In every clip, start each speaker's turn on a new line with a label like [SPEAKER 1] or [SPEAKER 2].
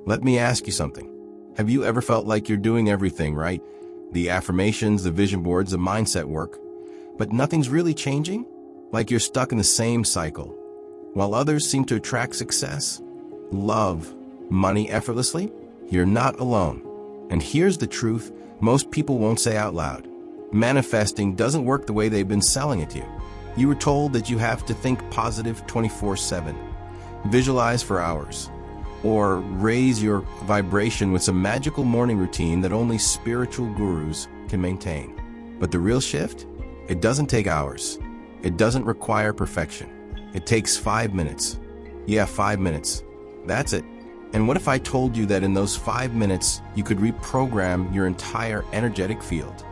[SPEAKER 1] Let me ask you something. Have you ever felt like you're doing everything right? The affirmations, the vision boards, the mindset work, but nothing's really changing? Like you're stuck in the same cycle. While others seem to attract success, love, money effortlessly, you're not alone. And here's the truth most people won't say out loud. Manifesting doesn't work the way they've been selling it to you. You were told that you have to think positive 24/7, visualize for hours, or raise your vibration with some magical morning routine that only spiritual gurus can maintain. But the real shift? It doesn't take hours. It doesn't require perfection. It takes 5 minutes. Yeah, 5 minutes. That's it. And what if I told you that in those 5 minutes, you could reprogram your entire energetic field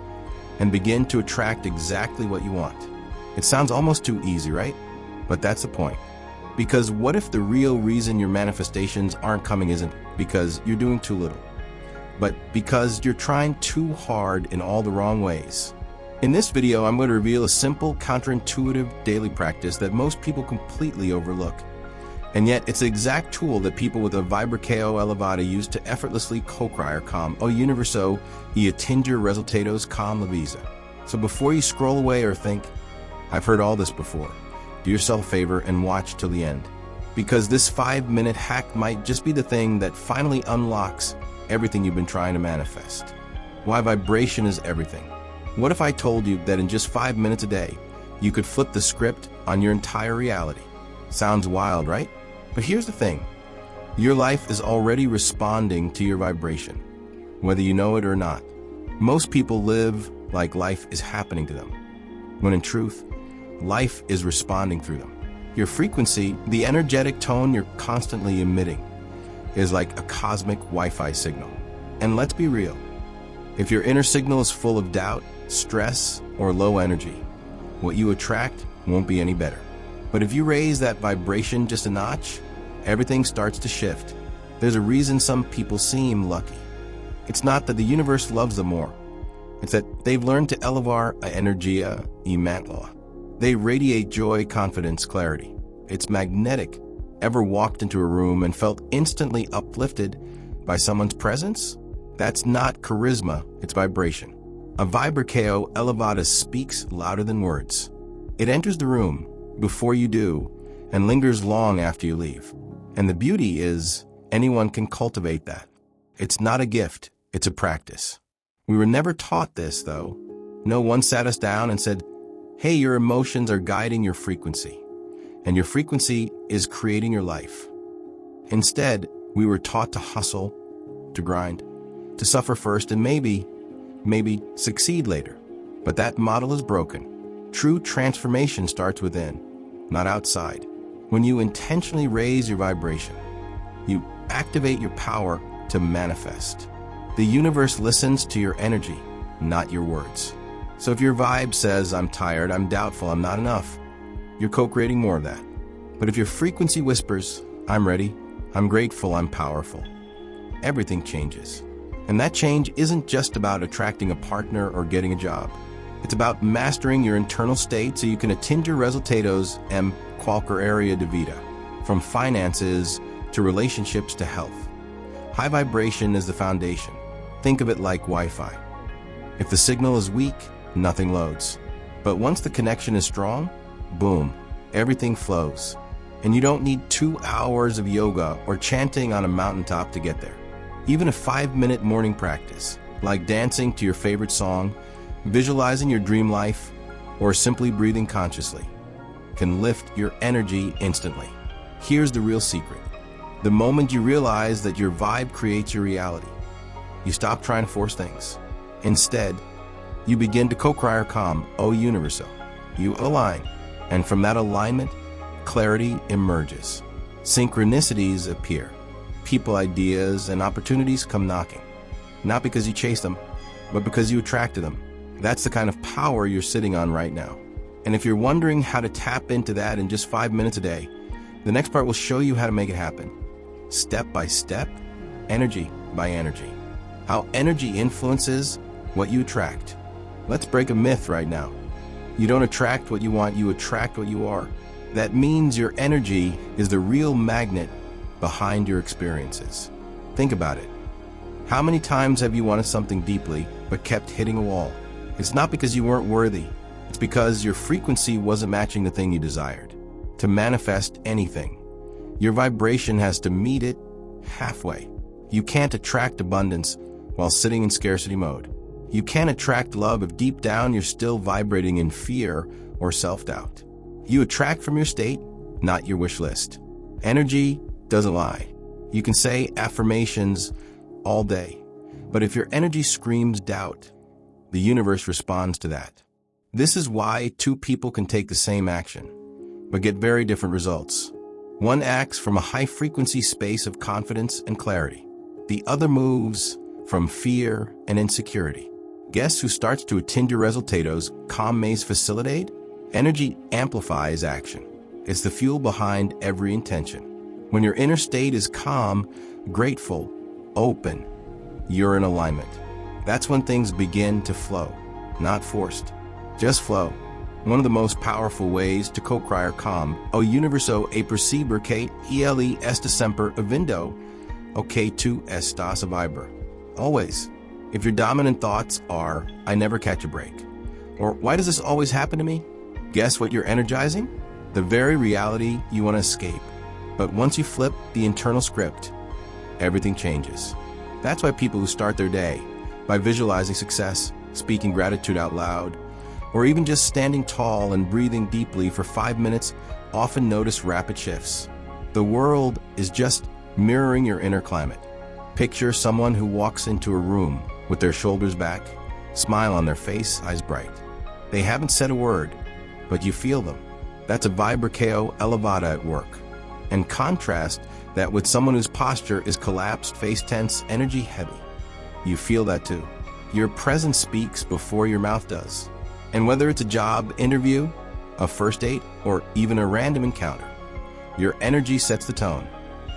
[SPEAKER 1] and begin to attract exactly what you want? It sounds almost too easy, right? But that's the point. Because what if the real reason your manifestations aren't coming isn't because you're doing too little, but because you're trying too hard in all the wrong ways? In this video, I'm going to reveal a simple, counterintuitive daily practice that most people completely overlook. And yet, it's the exact tool that people with a vibração elevada use to effortlessly co-criar com o universo e atingir resultados com leveza. So before you scroll away or think, I've heard all this before, do yourself a favor and watch till the end. Because this 5-minute hack might just be the thing that finally unlocks everything you've been trying to manifest. Why vibration is everything. What if I told you that in just 5 minutes a day, you could flip the script on your entire reality? Sounds wild, right? But here's the thing. Your life is already responding to your vibration, whether you know it or not. Most people live like life is happening to them, when in truth, life is responding through them. Your frequency, the energetic tone you're constantly emitting, is like a cosmic Wi-Fi signal. And let's be real. If your inner signal is full of doubt, stress, or low energy, what you attract won't be any better. But if you raise that vibration just a notch, everything starts to shift. There's a reason some people seem lucky. It's not that the universe loves them more. It's that they've learned to elevar a energia e mantla. They radiate joy, confidence, clarity. It's magnetic. Ever walked into a room and felt instantly uplifted by someone's presence? That's not charisma, it's vibration. A vibração elevada speaks louder than words. It enters the room before you do and lingers long after you leave. And the beauty is, anyone can cultivate that. It's not a gift, it's a practice. We were never taught this, though. No one sat us down and said, hey, your emotions are guiding your frequency, and your frequency is creating your life. Instead, we were taught to hustle, to grind, to suffer first, and maybe succeed later. But that model is broken. True transformation starts within, not outside. When you intentionally raise your vibration, you activate your power to manifest. The universe listens to your energy, not your words. So if your vibe says, I'm tired, I'm doubtful, I'm not enough, you're co-creating more of that. But if your frequency whispers, I'm ready, I'm grateful, I'm powerful, everything changes. And that change isn't just about attracting a partner or getting a job. It's about mastering your internal state so you can atingir resultados em qualquer área de vida, from finances to relationships to health. High vibration is the foundation. Think of it like Wi-Fi. If the signal is weak, nothing loads. But once the connection is strong, boom, everything flows. And you don't need 2 hours of yoga or chanting on a mountaintop to get there. Even a 5-minute morning practice, like dancing to your favorite song, visualizing your dream life, or simply breathing consciously, can lift your energy instantly. Here's the real secret. The moment you realize that your vibe creates your reality, you stop trying to force things. Instead, you begin to co-criar com o universo. You align, and from that alignment, clarity emerges. Synchronicities appear. People, ideas, and opportunities come knocking. Not because you chase them, but because you attracted them. That's the kind of power you're sitting on right now. And if you're wondering how to tap into that in just 5 minutes a day, the next part will show you how to make it happen. Step by step, energy by energy. How energy influences what you attract. Let's break a myth right now. You don't attract what you want, you attract what you are. That means your energy is the real magnet behind your experiences. Think about it. How many times have you wanted something deeply but kept hitting a wall? It's not because you weren't worthy. It's because your frequency wasn't matching the thing you desired. To manifest anything, your vibration has to meet it halfway. You can't attract abundance while sitting in scarcity mode. You can't attract love if deep down you're still vibrating in fear or self-doubt. You attract from your state, not your wish list. Energy doesn't lie. You can say affirmations all day, but if your energy screams doubt, the universe responds to that. This is why two people can take the same action, but get very different results. One acts from a high-frequency space of confidence and clarity. The other moves from fear and insecurity. Guess who starts to attend your resultados calm maze facilitate? Energy amplifies action. It's the fuel behind every intention. When your inner state is calm, grateful, open, you're in alignment. That's when things begin to flow, not forced, just flow. One of the most powerful ways to co-create calm, o universo a perceber que ele está sempre vindo, o que tu estás a vibrar. Always. If your dominant thoughts are, I never catch a break, or why does this always happen to me? Guess what you're energizing? The very reality you want to escape. But once you flip the internal script, everything changes. That's why people who start their day by visualizing success, speaking gratitude out loud, or even just standing tall and breathing deeply for 5 minutes often notice rapid shifts. The world is just mirroring your inner climate. Picture someone who walks into a room with their shoulders back, smile on their face, eyes bright. They haven't said a word, but you feel them. That's a vibracio elevada at work. And contrast that with someone whose posture is collapsed, face tense, energy heavy. You feel that too. Your presence speaks before your mouth does. And whether it's a job interview, a first date, or even a random encounter, your energy sets the tone.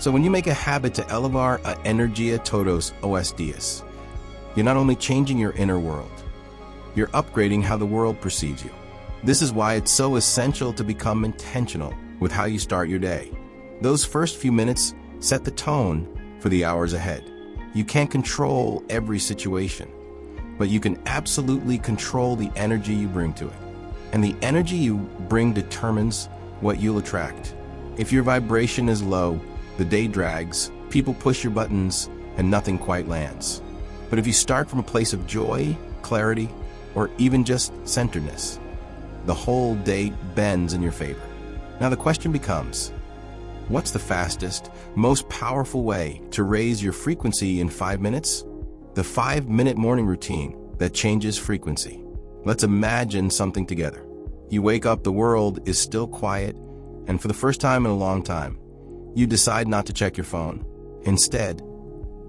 [SPEAKER 1] So when you make a habit to elevar a energia todos os dias, you're not only changing your inner world, you're upgrading how the world perceives you. This is why it's so essential to become intentional with how you start your day. Those first few minutes set the tone for the hours ahead. You can't control every situation, but you can absolutely control the energy you bring to it. And the energy you bring determines what you'll attract. If your vibration is low, the day drags, people push your buttons, and nothing quite lands. But if you start from a place of joy, clarity, or even just centeredness, the whole day bends in your favor. Now the question becomes, what's the fastest, most powerful way to raise your frequency in 5 minutes? The 5-minute morning routine that changes frequency. Let's imagine something together. You wake up, the world is still quiet, and for the first time in a long time, you decide not to check your phone. Instead,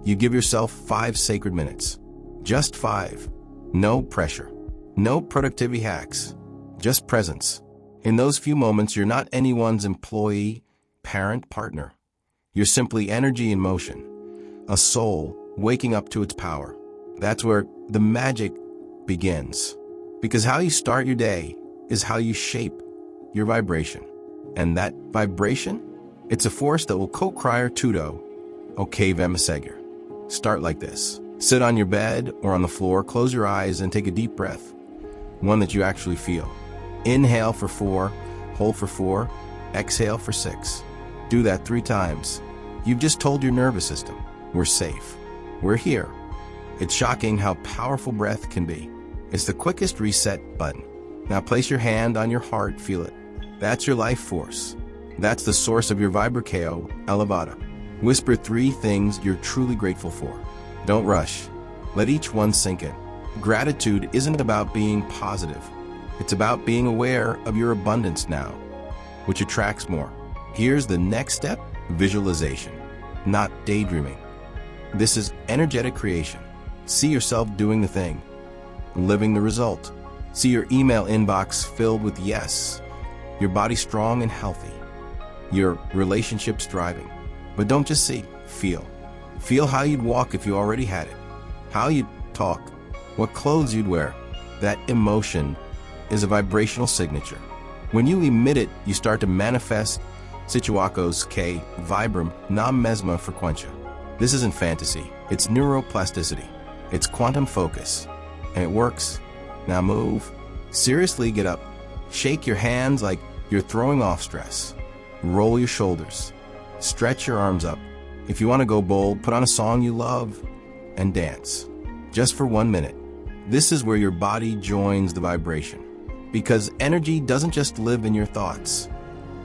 [SPEAKER 1] you give yourself 5 sacred minutes. Just 5. No pressure. No productivity hacks. Just presence. In those few moments, you're not anyone's employee, parent, partner. You're simply energy in motion. A soul waking up to its power. That's where the magic begins. Because how you start your day is how you shape your vibration. And that vibration, it's a force that will co-crier tudo, okay vemasegur. Start like this. Sit on your bed or on the floor, close your eyes and take a deep breath. One that you actually feel. Inhale for 4, hold for 4, exhale for 6. Do that 3 times. You've just told your nervous system, we're safe. We're here. It's shocking how powerful breath can be. It's the quickest reset button. Now place your hand on your heart, feel it. That's your life force. That's the source of your vibracio elevada. Whisper 3 things you're truly grateful for. Don't rush. Let each one sink in. Gratitude isn't about being positive. It's about being aware of your abundance now, which attracts more. Here's the next step, visualization, not daydreaming. This is energetic creation. See yourself doing the thing, living the result. See your email inbox filled with yes, your body strong and healthy, your relationships thriving. But don't just see, feel. Feel how you'd walk if you already had it, how you'd talk, what clothes you'd wear. That emotion is a vibrational signature. When you emit it, you start to manifest situações que vibram na mesma frequência. This isn't fantasy. It's neuroplasticity. It's quantum focus. And it works. Now move. Seriously, get up. Shake your hands like you're throwing off stress. Roll your shoulders. Stretch your arms up. If you want to go bold, put on a song you love and dance. Just for 1 minute. This is where your body joins the vibration. Because energy doesn't just live in your thoughts.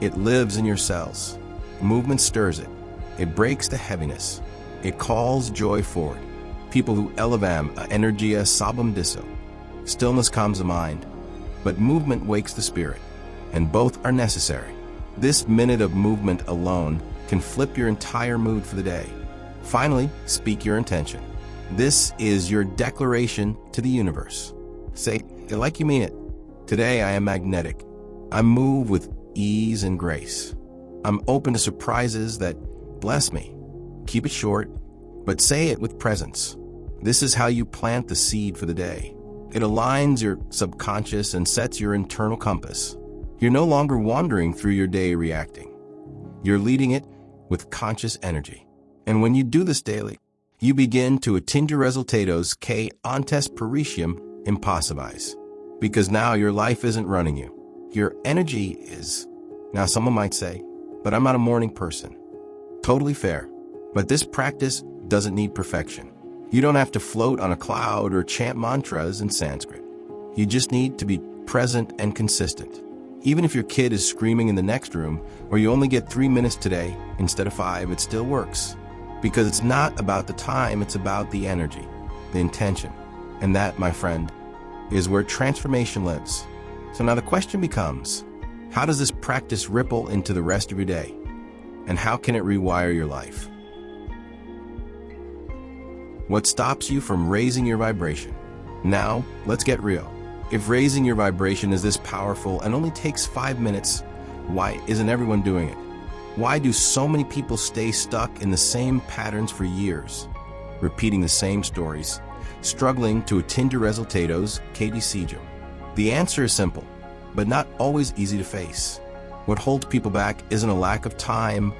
[SPEAKER 1] It lives in your cells. Movement stirs it. It breaks the heaviness. It calls joy forward. People who elevam a energia sabum disso. Stillness calms the mind, but movement wakes the spirit, and both are necessary. This minute of movement alone can flip your entire mood for the day. Finally, speak your intention. This is your declaration to the universe. Say it like you mean it. Today I am magnetic. I move with ease and grace. I'm open to surprises that bless me. Keep it short, but say it with presence. This is how you plant the seed for the day. It aligns your subconscious and sets your internal compass. You're no longer wandering through your day reacting. You're leading it with conscious energy. And when you do this daily, you begin to attinger resultados que antes pareciam impossibles. Because now your life isn't running you. Your energy is. Now someone might say, but I'm not a morning person. Totally fair. But this practice doesn't need perfection. You don't have to float on a cloud or chant mantras in Sanskrit. You just need to be present and consistent. Even if your kid is screaming in the next room, or you only get 3 minutes today instead of 5, it still works. Because it's not about the time, it's about the energy, the intention. And that, my friend, is where transformation lives. So now the question becomes, how does this practice ripple into the rest of your day? And how can it rewire your life? What stops you from raising your vibration? Now, let's get real. If raising your vibration is this powerful and only takes 5 minutes, why isn't everyone doing it? Why do so many people stay stuck in the same patterns for years, repeating the same stories, struggling to attinger resultados que decidam? The answer is simple, but not always easy to face. What holds people back isn't a lack of time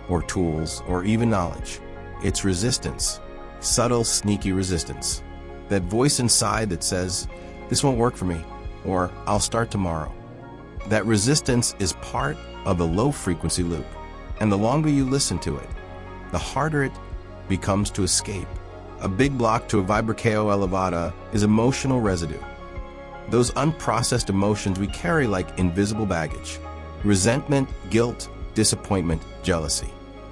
[SPEAKER 1] or tools or even knowledge. It's resistance. Subtle, sneaky resistance. That voice inside that says, this won't work for me, or I'll start tomorrow. That resistance is part of the low-frequency loop, and the longer you listen to it, the harder it becomes to escape. A big block to a vibração elevada is emotional residue. Those unprocessed emotions we carry like invisible baggage. Resentment, guilt, disappointment, jealousy.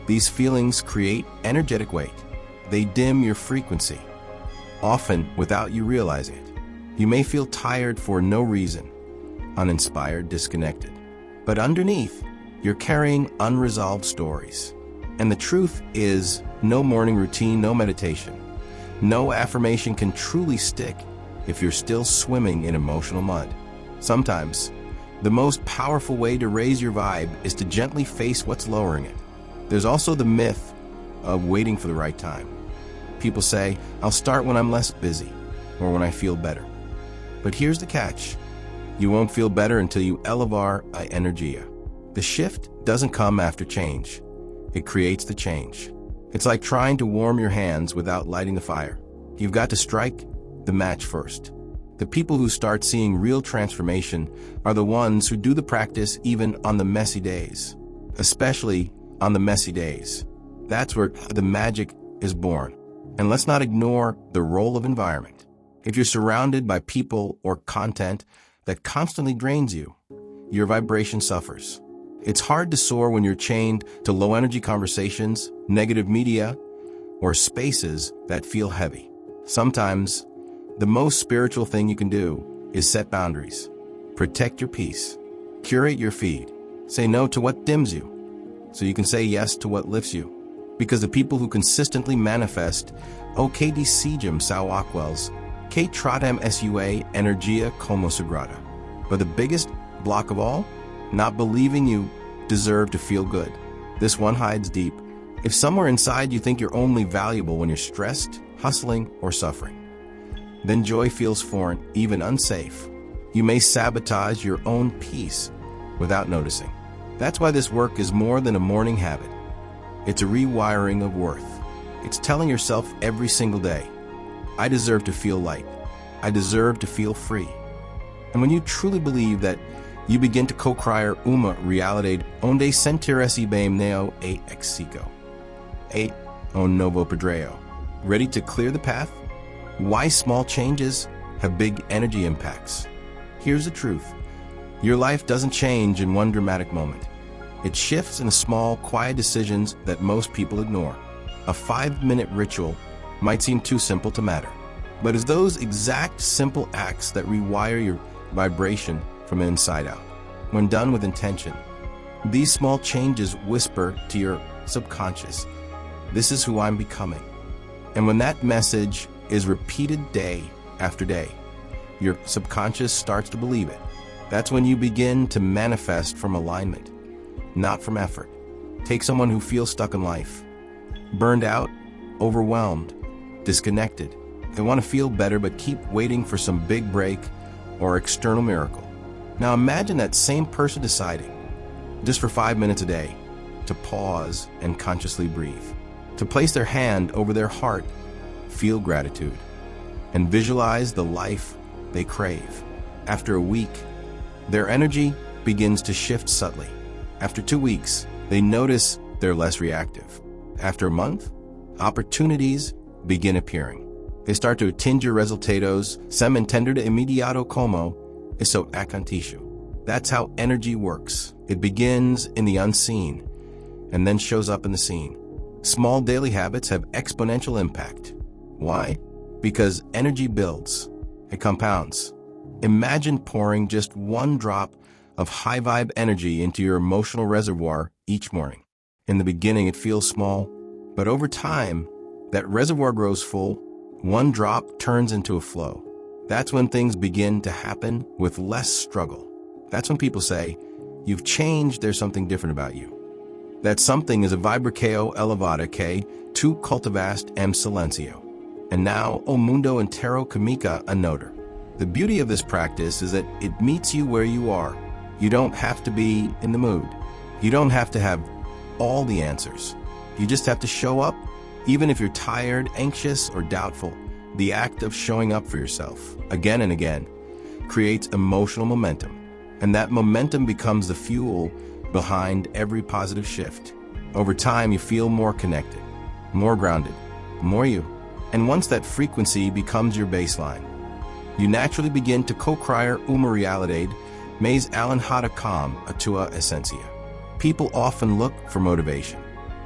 [SPEAKER 1] These feelings create energetic weight. They dim your frequency, often without you realizing it. You may feel tired for no reason, uninspired, disconnected. But underneath, you're carrying unresolved stories. And the truth is, no morning routine, no meditation, no affirmation can truly stick if you're still swimming in emotional mud. Sometimes, the most powerful way to raise your vibe is to gently face what's lowering it. There's also the myth of waiting for the right time. People say, I'll start when I'm less busy or when I feel better. But here's the catch. You won't feel better until you elevar a energia. The shift doesn't come after change. It creates the change. It's like trying to warm your hands without lighting the fire. You've got to strike the match first. The people who start seeing real transformation are the ones who do the practice even on the messy days. Especially on the messy days. That's where the magic is born. And let's not ignore the role of environment. If you're surrounded by people or content that constantly drains you, your vibration suffers. It's hard to soar when you're chained to low-energy conversations, negative media, or spaces that feel heavy. Sometimes, the most spiritual thing you can do is set boundaries. Protect your peace. Curate your feed. Say no to what dims you, so you can say yes to what lifts you. Because the people who consistently manifest o que decidam são aqueles que tratam sua energia como sagrada. But the biggest block of all? Not believing you deserve to feel good. This one hides deep. If somewhere inside you think you're only valuable when you're stressed, hustling, or suffering, then joy feels foreign, even unsafe. You may sabotage your own peace without noticing. That's why this work is more than a morning habit. It's a rewiring of worth. It's telling yourself every single day, I deserve to feel light. I deserve to feel free. And when you truly believe that, you begin to co-criar uma realidade onde sentirse bem neo e exico. E on novo pedreo. Ready to clear the path? Why small changes have big energy impacts. Here's the truth. Your life doesn't change in one dramatic moment. It shifts in small, quiet decisions that most people ignore. A 5-minute ritual might seem too simple to matter, but it's those exact simple acts that rewire your vibration from inside out. When done with intention, these small changes whisper to your subconscious, this is who I'm becoming. And when that message is repeated day after day, your subconscious starts to believe it. That's when you begin to manifest from alignment, not from effort. Take someone who feels stuck in life, burned out, overwhelmed, disconnected. They want to feel better but keep waiting for some big break or external miracle. Now imagine that same person deciding, just for 5 minutes a day, to pause and consciously breathe, to place their hand over their heart, feel gratitude, and visualize the life they crave. After a week, their energy begins to shift subtly. After 2 weeks, they notice they're less reactive. After a month, opportunities begin appearing. They start to attinger resultados, sem entender de inmediato como isso acontece. That's how energy works. It begins in the unseen and then shows up in the seen. Small daily habits have exponential impact. Why? Because energy builds. It compounds. Imagine pouring just one drop of high vibe energy into your emotional reservoir each morning. In the beginning, it feels small, but over time, that reservoir grows full. One drop turns into a flow. That's when things begin to happen with less struggle. That's when people say, you've changed, there's something different about you. That something is a vibração elevada que tu cultivaste em silencio. And now, o mundo inteiro comica a notar. The beauty of this practice is that it meets you where you are. You don't have to be in the mood. You don't have to have all the answers. You just have to show up, even if you're tired, anxious, or doubtful. The act of showing up for yourself, again and again, creates emotional momentum. And that momentum becomes the fuel behind every positive shift. Over time, you feel more connected, more grounded, more you. And once that frequency becomes your baseline, you naturally begin to co-criar uma realidade, mais alinhada com a tua essência. People often look for motivation.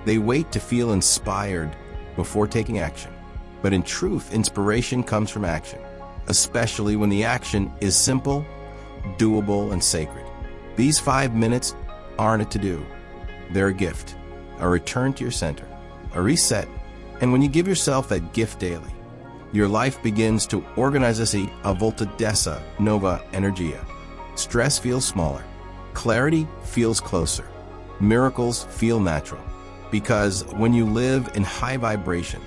[SPEAKER 1] They wait to feel inspired before taking action. But in truth, inspiration comes from action, especially when the action is simple, doable, and sacred. These 5 minutes aren't a to-do. They're a gift, a return to your center, a reset. And when you give yourself that gift daily, your life begins to organize a volta dessa nova energia. Stress feels smaller. Clarity feels closer. Miracles feel natural. Because when you live in high vibration,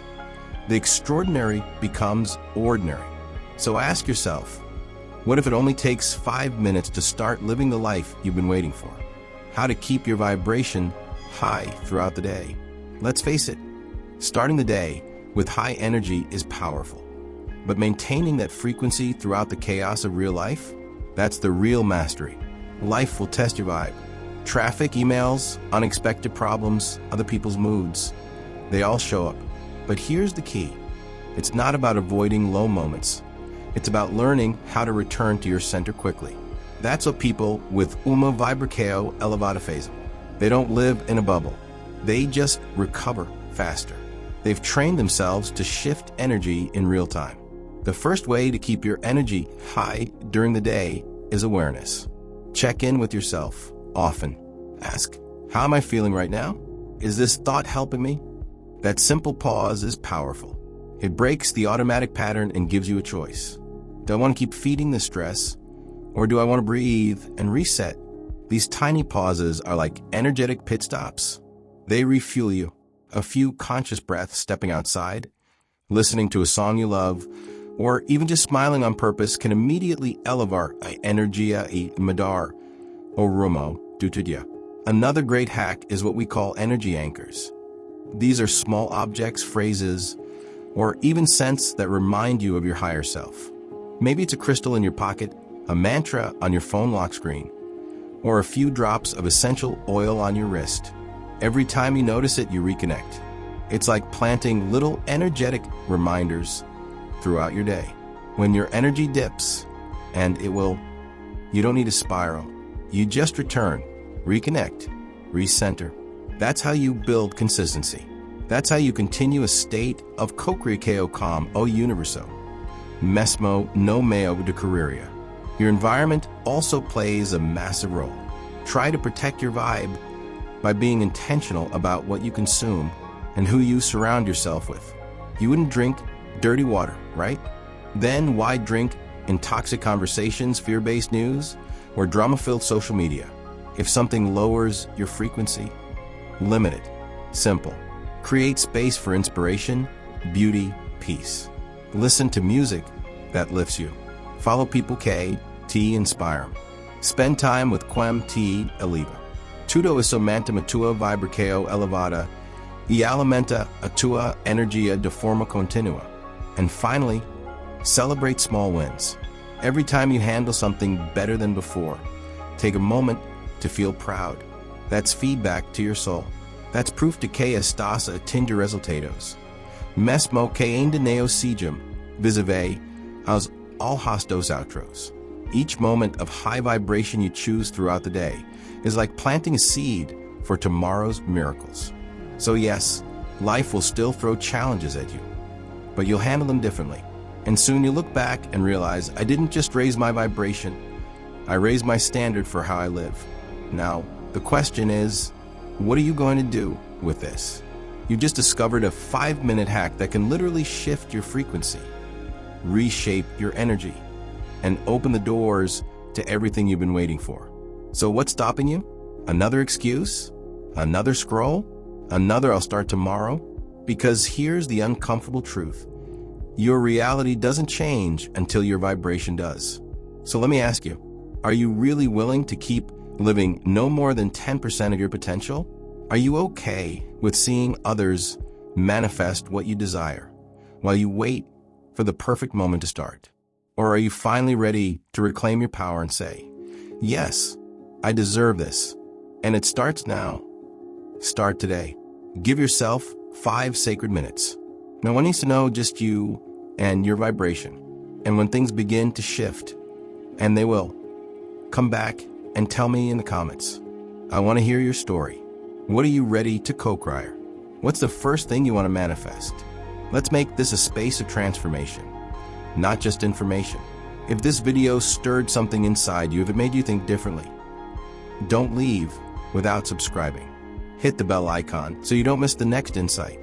[SPEAKER 1] the extraordinary becomes ordinary. So ask yourself, what if it only takes 5 minutes to start living the life you've been waiting for? How to keep your vibration high throughout the day. Let's face it, starting the day with high energy is powerful. But maintaining that frequency throughout the chaos of real life, that's the real mastery. Life will test your vibe. Traffic, emails, unexpected problems, other people's moods, they all show up. But here's the key. It's not about avoiding low moments. It's about learning how to return to your center quickly. That's what people with uma vibração elevada fazem. They don't live in a bubble. They just recover faster. They've trained themselves to shift energy in real time. The first way to keep your energy high during the day is awareness. Check in with yourself often. Ask, how am I feeling right now? Is this thought helping me? That simple pause is powerful. It breaks the automatic pattern and gives you a choice. Do I want to keep feeding the stress, or do I want to breathe and reset? These tiny pauses are like energetic pit stops. They refuel you. A few conscious breaths stepping outside, listening to a song you love, or even just smiling on purpose can immediately elevar a energia e madar o rumo do tu dia. Another great hack is what we call energy anchors. These are small objects, phrases, or even scents that remind you of your higher self. Maybe it's a crystal in your pocket, a mantra on your phone lock screen, or a few drops of essential oil on your wrist. Every time you notice it, you reconnect. It's like planting little energetic reminders throughout your day. When your energy dips, and it will, you don't need a spiral. You just return, reconnect, recenter. That's how you build consistency. That's how you continue a state of co-creatio com o universo. Mesmo no meo de carreria. Your environment also plays a massive role. Try to protect your vibe by being intentional about what you consume and who you surround yourself with. You wouldn't drink dirty water, right? Then why drink in toxic conversations, fear-based news, or drama-filled social media? If something lowers your frequency, limit it. Simple. Create space for inspiration, beauty, peace. Listen to music that lifts you. Follow people T inspire 'em. Spend time with quem T eleva. Tudo isso mantém a tua vibração elevada e alimenta a tua energia de forma contínua. And finally, celebrate small wins. Every time you handle something better than before, take a moment to feel proud. That's feedback to your soul. That's proof de que estás a atingir resultados. Mesmo que ainda não sejam visíveis aos olhos dos outros. Each moment of high vibration you choose throughout the day is like planting a seed for tomorrow's miracles. So yes, life will still throw challenges at you, but you'll handle them differently. And soon you look back and realize, I didn't just raise my vibration, I raised my standard for how I live. Now, the question is, what are you going to do with this? You just discovered a 5-minute hack that can literally shift your frequency, reshape your energy, and open the doors to everything you've been waiting for. So what's stopping you? Another excuse? Another scroll? Another I'll start tomorrow? Because here's the uncomfortable truth. Your reality doesn't change until your vibration does. So let me ask you, are you really willing to keep living no more than 10% of your potential? Are you okay with seeing others manifest what you desire while you wait for the perfect moment to start? Or are you finally ready to reclaim your power and say, yes, I deserve this, and it starts now. Start today. Give yourself 5 sacred minutes. No one needs to know, just you and your vibration. And when things begin to shift, and they will, come back and tell me in the comments. I want to hear your story. What are you ready to co-create? What's the first thing you want to manifest? Let's make this a space of transformation, not just information. If this video stirred something inside you, if it made you think differently, don't leave without subscribing. Hit the bell icon so you don't miss the next insight,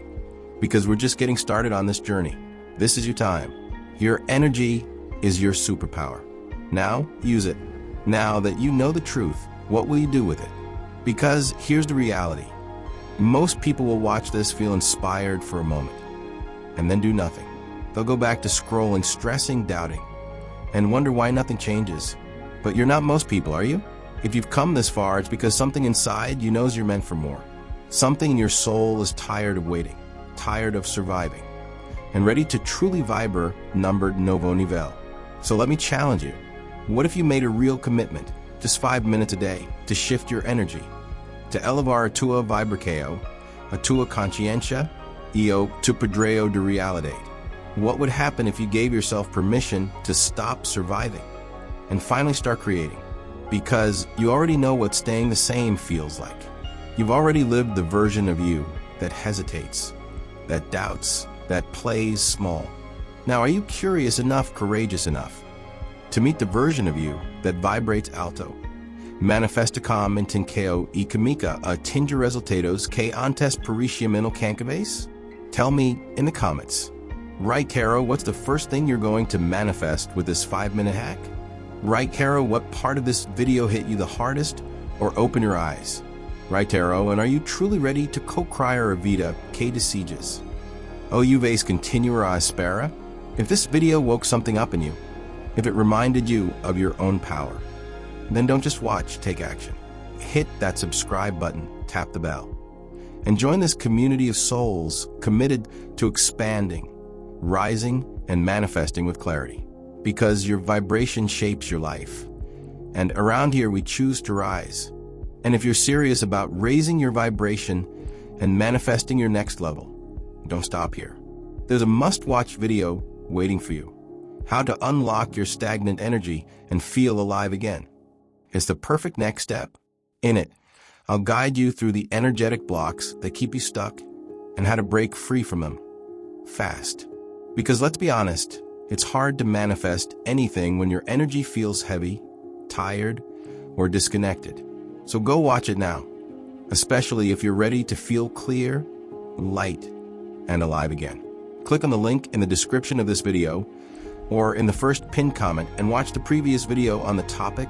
[SPEAKER 1] because we're just getting started on this journey. This is your time. Your energy is your superpower. Now, use it. Now that you know the truth, what will you do with it? Because here's the reality. Most people will watch this, feel inspired for a moment, and then do nothing. They'll go back to scrolling, stressing, doubting, and wonder why nothing changes. But you're not most people, are you? If you've come this far, it's because something inside you knows you're meant for more. Something in your soul is tired of waiting, tired of surviving, and ready to truly vibrate numbered novo nivel. So let me challenge you. What if you made a real commitment, just 5 minutes a day, to shift your energy, to elevar a tua vibração, a tua consciência, e o tu padrão de realidade? What would happen if you gave yourself permission to stop surviving and finally start creating? Because you already know what staying the same feels like. You've already lived the version of you that hesitates, that doubts, that plays small. Now, are you curious enough, courageous enough to meet the version of you that vibrates alto? Manifesta com intenqueo e comica a tinger resultados que antes pareciam inalcançáveis? Tell me in the comments. Right, Caro, what's the first thing you're going to manifest with this 5-minute hack? Right, Caro, what part of this video hit you the hardest or open your eyes? Right, Caro, and are you truly ready to co-criar a vida que desejas? O vais continuar a espera? If this video woke something up in you, if it reminded you of your own power, then don't just watch, take action. Hit that subscribe button, tap the bell, and join this community of souls committed to expanding, rising, and manifesting with clarity. Because your vibration shapes your life. And around here, we choose to rise. And if you're serious about raising your vibration and manifesting your next level, don't stop here. There's a must-watch video waiting for you. How to unlock your stagnant energy and feel alive again. It's the perfect next step. In it, I'll guide you through the energetic blocks that keep you stuck and how to break free from them fast. Because let's be honest, it's hard to manifest anything when your energy feels heavy, tired, or disconnected. So go watch it now, especially if you're ready to feel clear, light, and alive again. Click on the link in the description of this video or in the first pinned comment and watch the previous video on the topic,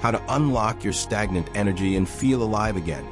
[SPEAKER 1] how to unlock your stagnant energy and feel alive again.